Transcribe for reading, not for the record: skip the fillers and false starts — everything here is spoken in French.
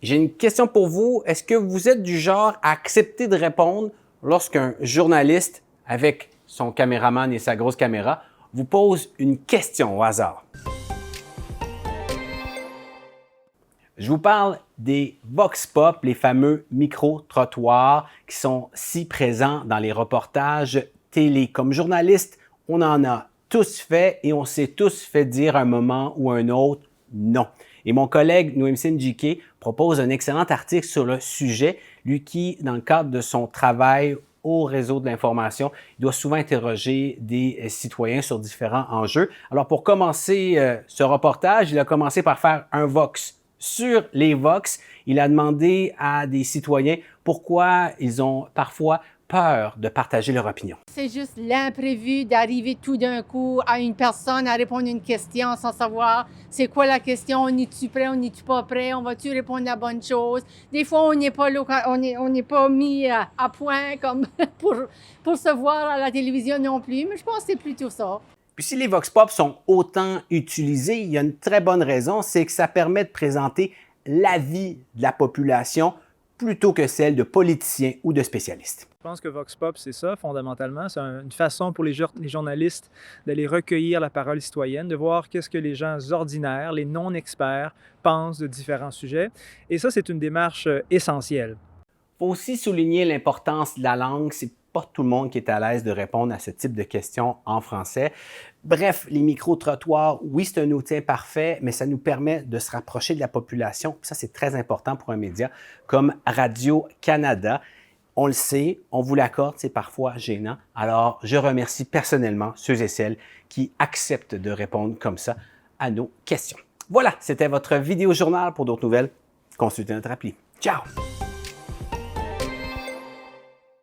J'ai une question pour vous. Est-ce que vous êtes du genre à accepter de répondre lorsqu'un journaliste, avec son caméraman et sa grosse caméra, vous pose une question au hasard? Je vous parle des Vox Pop, les fameux micro-trottoirs qui sont si présents dans les reportages télé. Comme journaliste, on en a tous fait et on s'est tous fait dire à un moment ou un autre non. Et mon collègue Noémie Njike propose un excellent article sur le sujet, lui qui, dans le cadre de son travail au réseau de l'information, il doit souvent interroger des citoyens sur différents enjeux. Alors pour commencer ce reportage, il a commencé par faire un Vox. Sur les Vox, il a demandé à des citoyens pourquoi ils ont parfois peur de partager leur opinion. C'est juste l'imprévu d'arriver tout d'un coup à une personne à répondre à une question sans savoir c'est quoi la question, on est-tu prêt, on n'est-tu pas prêt, on va-tu répondre la bonne chose. Des fois, on n'est pas mis à point comme pour se voir à la télévision non plus, mais je pense que c'est plutôt ça. Puis si les Vox Pop sont autant utilisés, il y a une très bonne raison, c'est que ça permet de présenter l'avis de la population plutôt que celle de politiciens ou de spécialistes. Je pense que Vox Pop, c'est ça, fondamentalement. C'est une façon pour les journalistes d'aller recueillir la parole citoyenne, de voir qu'est-ce que les gens ordinaires, les non-experts, pensent de différents sujets. Et ça, c'est une démarche essentielle. Il faut aussi souligner l'importance de la langue. C'est pas tout le monde qui est à l'aise de répondre à ce type de questions en français. Bref, les micro-trottoirs, oui, c'est un outil imparfait, mais ça nous permet de se rapprocher de la population. Ça, c'est très important pour un média comme Radio-Canada. On le sait, on vous l'accorde, c'est parfois gênant. Alors, je remercie personnellement ceux et celles qui acceptent de répondre comme ça à nos questions. Voilà, c'était votre vidéo journal. Pour d'autres nouvelles, consultez notre appli. Ciao!